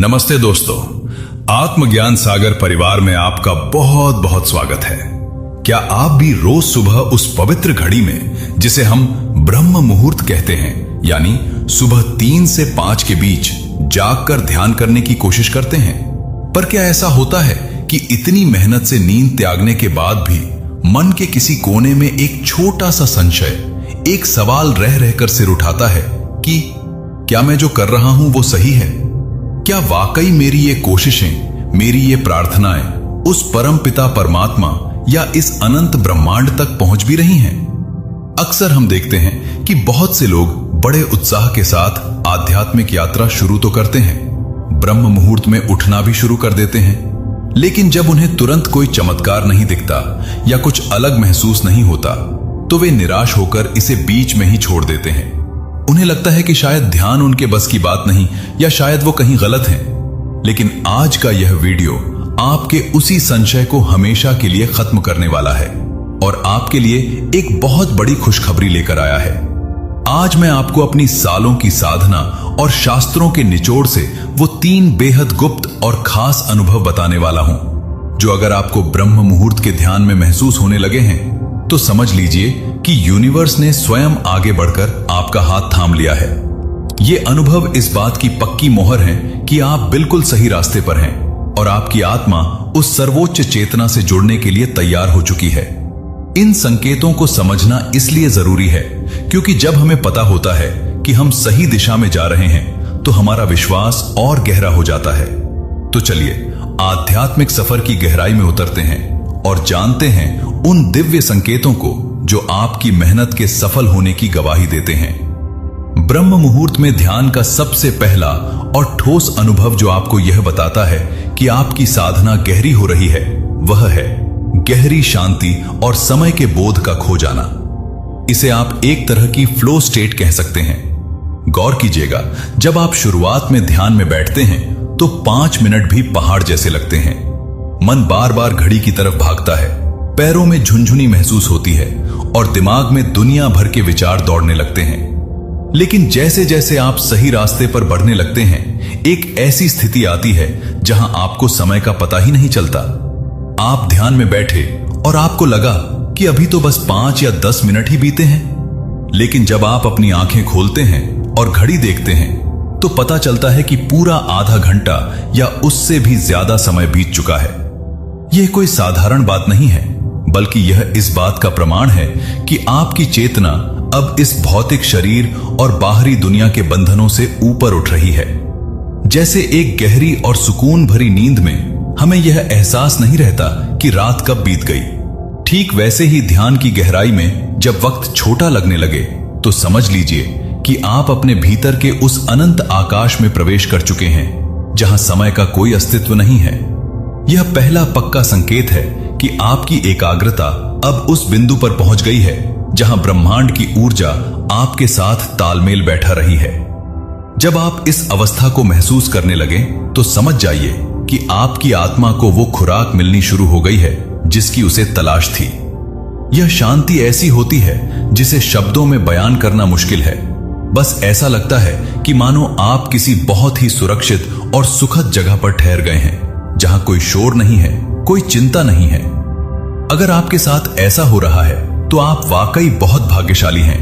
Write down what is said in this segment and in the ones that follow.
नमस्ते दोस्तों, आत्मज्ञान सागर परिवार में आपका बहुत बहुत स्वागत है। क्या आप भी रोज सुबह उस पवित्र घड़ी में जिसे हम ब्रह्म मुहूर्त कहते हैं, यानी सुबह 3 से 5 के बीच जागकर ध्यान करने की कोशिश करते हैं? पर क्या ऐसा होता है कि इतनी मेहनत से नींद त्यागने के बाद भी मन के किसी कोने में एक छोटा सा संशय, एक सवाल रह रहकर सिर उठाता है कि क्या मैं जो कर रहा हूं वो सही है? क्या वाकई मेरी ये कोशिशें, मेरी ये प्रार्थनाएं उस परम पिता परमात्मा या इस अनंत ब्रह्मांड तक पहुंच भी रही हैं? अक्सर हम देखते हैं कि बहुत से लोग बड़े उत्साह के साथ आध्यात्मिक यात्रा शुरू तो करते हैं, ब्रह्म मुहूर्त में उठना भी शुरू कर देते हैं, लेकिन जब उन्हें तुरंत कोई चमत्कार नहीं दिखता या कुछ अलग महसूस नहीं होता तो वे निराश होकर इसे बीच में ही छोड़ देते हैं। उन्हें लगता है कि शायद ध्यान उनके बस की बात नहीं या शायद वो कहीं गलत हैं। लेकिन आज का यह वीडियो आपके उसी संशय को हमेशा के लिए खत्म करने वाला है और आपके लिए एक बहुत बड़ी खुशखबरी लेकर आया है। आज मैं आपको अपनी सालों की साधना और शास्त्रों के निचोड़ से वो 3 बेहद गुप्त और खास अनुभव बताने वाला हूं, जो अगर आपको ब्रह्म मुहूर्त के ध्यान में महसूस होने लगे हैं तो समझ लीजिए कि यूनिवर्स ने स्वयं आगे बढ़कर आपका हाथ थाम लिया है। ये अनुभव इस बात की पक्की मोहर है कि आप बिल्कुल सही रास्ते पर हैं और आपकी आत्मा उस सर्वोच्च चेतना से जुड़ने के लिए तैयार हो चुकी है। इन संकेतों को समझना इसलिए जरूरी है क्योंकि जब हमें पता होता है कि हम सही दिशा में जा रहे हैं तो हमारा विश्वास और गहरा हो जाता है। तो चलिए आध्यात्मिक सफर की गहराई में उतरते हैं और जानते हैं उन दिव्य संकेतों को जो आपकी मेहनत के सफल होने की गवाही देते हैं। ब्रह्म मुहूर्त में ध्यान का सबसे पहला और ठोस अनुभव जो आपको यह बताता है कि आपकी साधना गहरी हो रही है, वह है गहरी शांति और समय के बोध का खो जाना। इसे आप एक तरह की फ्लो स्टेट कह सकते हैं। गौर कीजिएगा, जब आप शुरुआत में ध्यान में बैठते हैं तो 5 मिनट भी पहाड़ जैसे लगते हैं। मन बार बार घड़ी की तरफ भागता है, पैरों में झुनझुनी महसूस होती है और दिमाग में दुनिया भर के विचार दौड़ने लगते हैं। लेकिन जैसे जैसे आप सही रास्ते पर बढ़ने लगते हैं, एक ऐसी स्थिति आती है जहां आपको समय का पता ही नहीं चलता। आप ध्यान में बैठे और आपको लगा कि अभी तो बस 5 या 10 मिनट ही बीते हैं, लेकिन जब आप अपनी आंखें खोलते हैं और घड़ी देखते हैं तो पता चलता है कि पूरा आधा घंटा या उससे भी ज्यादा समय बीत चुका है। यह कोई साधारण बात नहीं है, बल्कि यह इस बात का प्रमाण है कि आपकी चेतना अब इस भौतिक शरीर और बाहरी दुनिया के बंधनों से ऊपर उठ रही है। जैसे एक गहरी और सुकून भरी नींद में हमें यह एहसास नहीं रहता कि रात कब बीत गई, ठीक वैसे ही ध्यान की गहराई में जब वक्त छोटा लगने लगे तो समझ लीजिए कि आप अपने भीतर के उस अनंत आकाश में प्रवेश कर चुके हैं जहां समय का कोई अस्तित्व नहीं है। यह पहला पक्का संकेत है कि आपकी एकाग्रता अब उस बिंदु पर पहुंच गई है जहां ब्रह्मांड की ऊर्जा आपके साथ तालमेल बैठा रही है। जब आप इस अवस्था को महसूस करने लगे तो समझ जाइए कि आपकी आत्मा को वो खुराक मिलनी शुरू हो गई है जिसकी उसे तलाश थी। यह शांति ऐसी होती है जिसे शब्दों में बयान करना मुश्किल है। बस ऐसा लगता है कि मानो आप किसी बहुत ही सुरक्षित और सुखद जगह पर ठहर गए हैं जहां कोई शोर नहीं है, कोई चिंता नहीं है। अगर आपके साथ ऐसा हो रहा है तो आप वाकई बहुत भाग्यशाली हैं,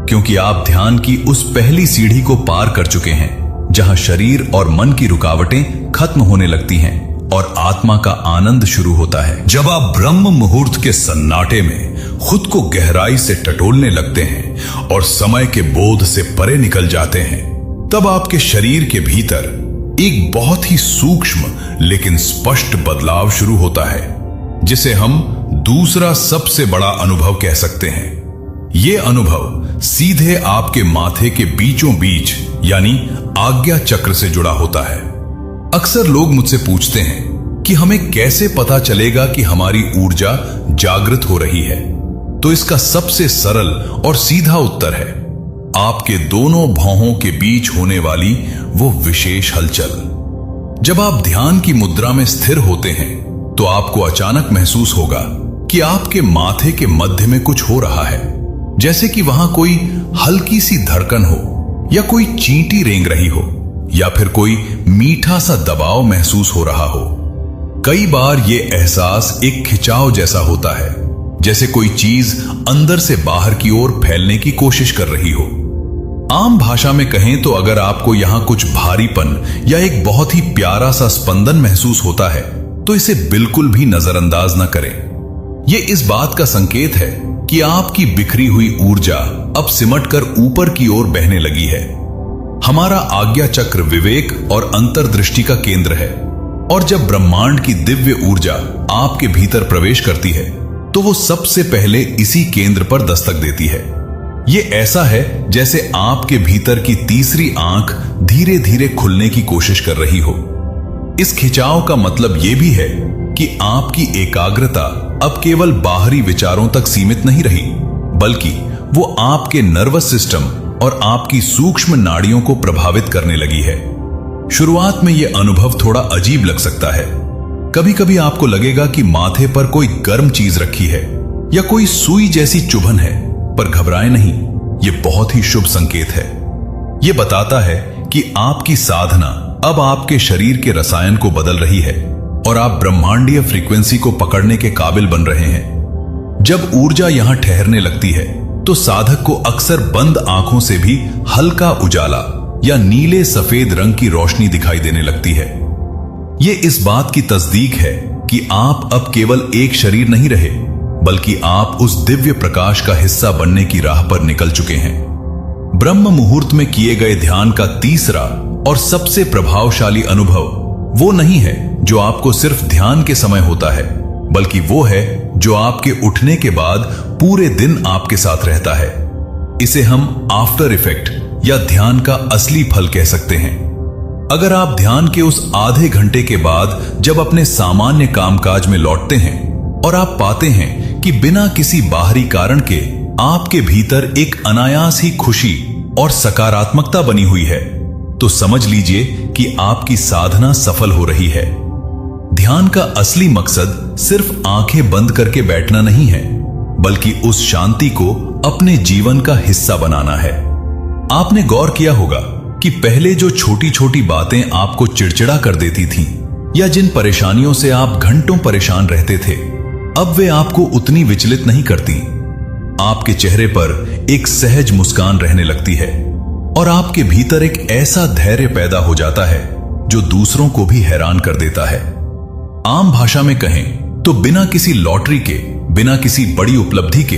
क्योंकि आप ध्यान की उस पहली सीढ़ी को पार कर चुके हैं जहां शरीर और मन की रुकावटें खत्म होने लगती हैं और आत्मा का आनंद शुरू होता है। जब आप ब्रह्म मुहूर्त के सन्नाटे में खुद को गहराई से टटोलने लगते हैं और समय के बोध से परे निकल जाते हैं, तब आपके शरीर के भीतर एक बहुत ही सूक्ष्म लेकिन स्पष्ट बदलाव शुरू होता है, जिसे हम दूसरा सबसे बड़ा अनुभव कह सकते हैं। यह अनुभव सीधे आपके माथे के बीचों बीच यानी आज्ञा चक्र से जुड़ा होता है। अक्सर लोग मुझसे पूछते हैं कि हमें कैसे पता चलेगा कि हमारी ऊर्जा जागृत हो रही है। तो इसका सबसे सरल और सीधा उत्तर है आपके दोनों भौहों के बीच होने वाली वो विशेष हलचल। जब आप ध्यान की मुद्रा में स्थिर होते हैं तो आपको अचानक महसूस होगा कि आपके माथे के मध्य में कुछ हो रहा है, जैसे कि वहां कोई हल्की सी धड़कन हो या कोई चींटी रेंग रही हो या फिर कोई मीठा सा दबाव महसूस हो रहा हो। कई बार ये एहसास एक खिंचाव जैसा होता है, जैसे कोई चीज अंदर से बाहर की ओर फैलने की कोशिश कर रही हो। आम भाषा में कहें तो अगर आपको यहां कुछ भारीपन या एक बहुत ही प्यारा सा स्पंदन महसूस होता है तो इसे बिल्कुल भी नजरअंदाज न करें। यह इस बात का संकेत है कि आपकी बिखरी हुई ऊर्जा अब सिमटकर ऊपर की ओर बहने लगी है। हमारा आज्ञा चक्र विवेक और अंतर्दृष्टि का केंद्र है, और जब ब्रह्मांड की दिव्य ऊर्जा आपके भीतर प्रवेश करती है तो वो सबसे पहले इसी केंद्र पर दस्तक देती है। ये ऐसा है जैसे आपके भीतर की तीसरी आंख धीरे धीरे खुलने की कोशिश कर रही हो। इस खिंचाव का मतलब यह भी है कि आपकी एकाग्रता अब केवल बाहरी विचारों तक सीमित नहीं रही, बल्कि वो आपके नर्वस सिस्टम और आपकी सूक्ष्म नाड़ियों को प्रभावित करने लगी है। शुरुआत में यह अनुभव थोड़ा अजीब लग सकता है। कभी कभी आपको लगेगा कि माथे पर कोई गर्म चीज रखी है या कोई सुई जैसी चुभन है, पर घबराएं नहीं, यह बहुत ही शुभ संकेत है। यह बताता है कि आपकी साधना अब आपके शरीर के रसायन को बदल रही है और आप ब्रह्मांडीय फ्रीक्वेंसी को पकड़ने के काबिल बन रहे हैं। जब ऊर्जा यहां ठहरने लगती है तो साधक को अक्सर बंद आंखों से भी हल्का उजाला या नीले सफेद रंग की रोशनी दिखाई देने लगती है। यह इस बात की तस्दीक है कि आप अब केवल एक शरीर नहीं रहे, बल्कि आप उस दिव्य प्रकाश का हिस्सा बनने की राह पर निकल चुके हैं। ब्रह्म मुहूर्त में किए गए ध्यान का तीसरा और सबसे प्रभावशाली अनुभव वो नहीं है जो आपको सिर्फ ध्यान के समय होता है, बल्कि वो है जो आपके उठने के बाद पूरे दिन आपके साथ रहता है। इसे हम आफ्टर इफेक्ट या ध्यान का असली फल कह सकते हैं। अगर आप ध्यान के उस आधे घंटे के बाद जब अपने सामान्य कामकाज में लौटते हैं और आप पाते हैं कि बिना किसी बाहरी कारण के आपके भीतर एक अनायास ही खुशी और सकारात्मकता बनी हुई है, तो समझ लीजिए कि आपकी साधना सफल हो रही है। ध्यान का असली मकसद सिर्फ आंखें बंद करके बैठना नहीं है, बल्कि उस शांति को अपने जीवन का हिस्सा बनाना है। आपने गौर किया होगा कि पहले जो छोटी छोटी बातें आपको चिड़चिड़ा कर देती थीं, या जिन परेशानियों से आप घंटों परेशान रहते थे, अब वे आपको उतनी विचलित नहीं करती। आपके चेहरे पर एक सहज मुस्कान रहने लगती है और आपके भीतर एक ऐसा धैर्य पैदा हो जाता है जो दूसरों को भी हैरान कर देता है। आम भाषा में कहें तो बिना किसी लॉटरी के, बिना किसी बड़ी उपलब्धि के,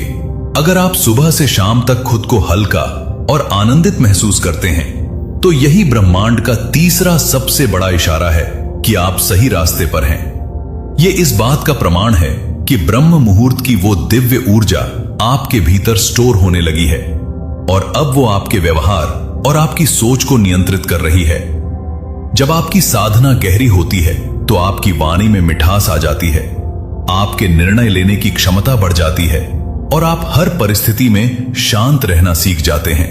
अगर आप सुबह से शाम तक खुद को हल्का और आनंदित महसूस करते हैं, तो यही ब्रह्मांड का तीसरा सबसे बड़ा इशारा है कि आप सही रास्ते पर हैं। यह इस बात का प्रमाण है कि ब्रह्म मुहूर्त की वो दिव्य ऊर्जा आपके भीतर स्टोर होने लगी है और अब वो आपके व्यवहार और आपकी सोच को नियंत्रित कर रही है। जब आपकी साधना गहरी होती है तो आपकी वाणी में मिठास आ जाती है, आपके निर्णय लेने की क्षमता बढ़ जाती है और आप हर परिस्थिति में शांत रहना सीख जाते हैं।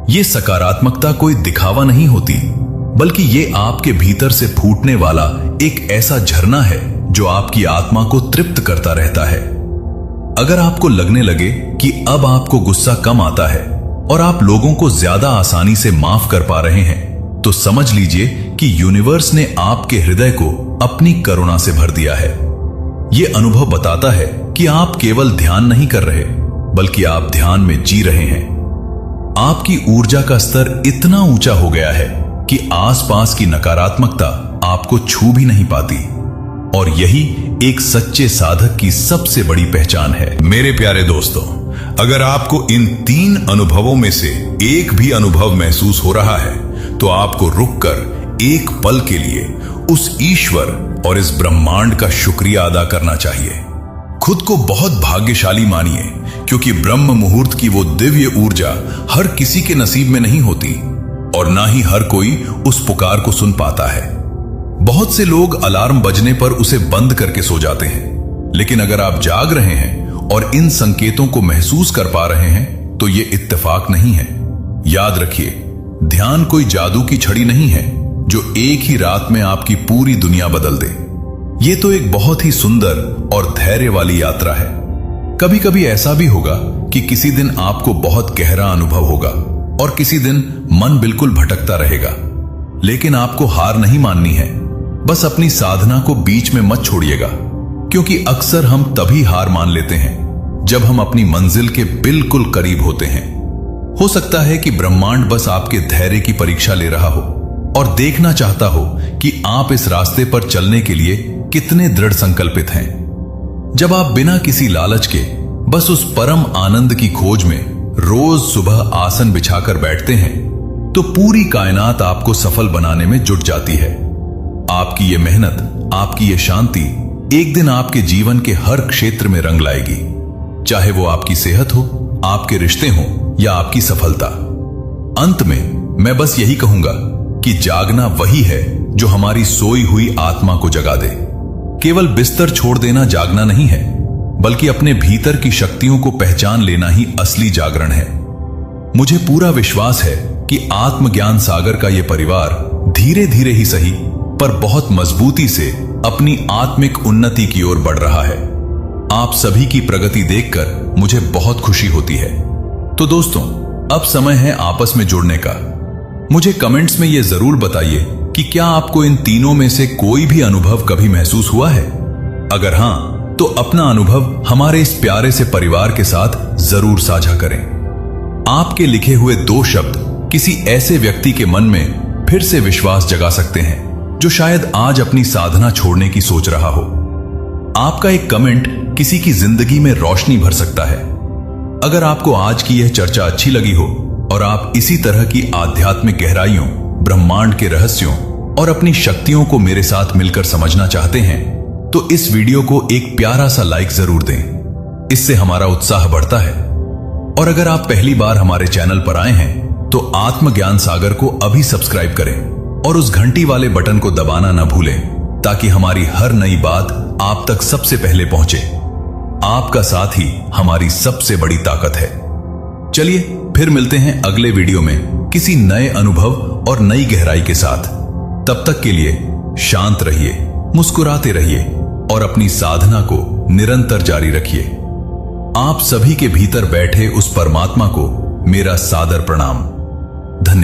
ये सकारात्मकता कोई दिखावा नहीं होती, बल्कि ये आपके भीतर से फूटने वाला एक ऐसा झरना है जो आपकी आत्मा को तृप्त करता रहता है। अगर आपको लगने लगे कि अब आपको गुस्सा कम आता है और आप लोगों को ज्यादा आसानी से माफ कर पा रहे हैं, तो समझ लीजिए कि यूनिवर्स ने आपके हृदय को अपनी करुणा से भर दिया है। यह अनुभव बताता है कि आप केवल ध्यान नहीं कर रहे, बल्कि आप ध्यान में जी रहे हैं। आपकी ऊर्जा का स्तर इतना ऊंचा हो गया है कि आसपास की नकारात्मकता आपको छू भी नहीं पाती, और यही एक सच्चे साधक की सबसे बड़ी पहचान है। मेरे प्यारे दोस्तों, अगर आपको इन 3 अनुभवों में से एक भी अनुभव महसूस हो रहा है, तो आपको रुककर एक पल के लिए उस ईश्वर और इस ब्रह्मांड का शुक्रिया अदा करना चाहिए। खुद को बहुत भाग्यशाली मानिए, क्योंकि ब्रह्म मुहूर्त की वो दिव्य ऊर्जा हर किसी के नसीब में नहीं होती और ना ही हर कोई उस पुकार को सुन पाता है। बहुत से लोग अलार्म बजने पर उसे बंद करके सो जाते हैं, लेकिन अगर आप जाग रहे हैं और इन संकेतों को महसूस कर पा रहे हैं, तो ये इत्तेफाक नहीं है। याद रखिए, ध्यान कोई जादू की छड़ी नहीं है जो एक ही रात में आपकी पूरी दुनिया बदल दे। ये तो एक बहुत ही सुंदर और धैर्य वाली यात्रा है। कभी कभी ऐसा भी होगा कि किसी दिन आपको बहुत गहरा अनुभव होगा और किसी दिन मन बिल्कुल भटकता रहेगा, लेकिन आपको हार नहीं माननी है। बस अपनी साधना को बीच में मत छोड़िएगा, क्योंकि अक्सर हम तभी हार मान लेते हैं जब हम अपनी मंजिल के बिल्कुल करीब होते हैं। हो सकता है कि ब्रह्मांड बस आपके धैर्य की परीक्षा ले रहा हो और देखना चाहता हो कि आप इस रास्ते पर चलने के लिए कितने दृढ़ संकल्पित हैं। जब आप बिना किसी लालच के बस उस परम आनंद की खोज में रोज सुबह आसन बिछाकर बैठते हैं, तो पूरी कायनात आपको सफल बनाने में जुट जाती है। आपकी ये मेहनत, आपकी ये शांति एक दिन आपके जीवन के हर क्षेत्र में रंग लाएगी, चाहे वो आपकी सेहत हो, आपके रिश्ते हो या आपकी सफलता। अंत में मैं बस यही कहूंगा कि जागना वही है जो हमारी सोई हुई आत्मा को जगा दे। केवल बिस्तर छोड़ देना जागना नहीं है, बल्कि अपने भीतर की शक्तियों को पहचान लेना ही असली जागरण है। मुझे पूरा विश्वास है कि आत्मज्ञान सागर का यह परिवार धीरे धीरे ही सही पर बहुत मजबूती से अपनी आत्मिक उन्नति की ओर बढ़ रहा है। आप सभी की प्रगति देखकर मुझे बहुत खुशी होती है। तो दोस्तों, अब समय है आपस में जुड़ने का। मुझे कमेंट्स में यह जरूर बताइए कि क्या आपको इन तीनों में से कोई भी अनुभव कभी महसूस हुआ है। अगर हां, तो अपना अनुभव हमारे इस प्यारे से परिवार के साथ जरूर साझा करें। आपके लिखे हुए 2 शब्द किसी ऐसे व्यक्ति के मन में फिर से विश्वास जगा सकते हैं जो शायद आज अपनी साधना छोड़ने की सोच रहा हो। आपका एक कमेंट किसी की जिंदगी में रोशनी भर सकता है। अगर आपको आज की यह चर्चा अच्छी लगी हो और आप इसी तरह की आध्यात्मिक गहराइयों, ब्रह्मांड के रहस्यों और अपनी शक्तियों को मेरे साथ मिलकर समझना चाहते हैं, तो इस वीडियो को एक प्यारा सा लाइक जरूर दें। इससे हमारा उत्साह बढ़ता है। और अगर आप पहली बार हमारे चैनल पर आए हैं, तो आत्मज्ञान सागर को अभी सब्सक्राइब करें और उस घंटी वाले बटन को दबाना न भूलें, ताकि हमारी हर नई बात आप तक सबसे पहले पहुंचे। आपका साथ ही हमारी सबसे बड़ी ताकत है। चलिए फिर मिलते हैं अगले वीडियो में किसी नए अनुभव और नई गहराई के साथ। तब तक के लिए शांत रहिए, मुस्कुराते रहिए और अपनी साधना को निरंतर जारी रखिए। आप सभी के भीतर बैठे उस परमात्मा को मेरा सादर प्रणाम। धन्यवाद।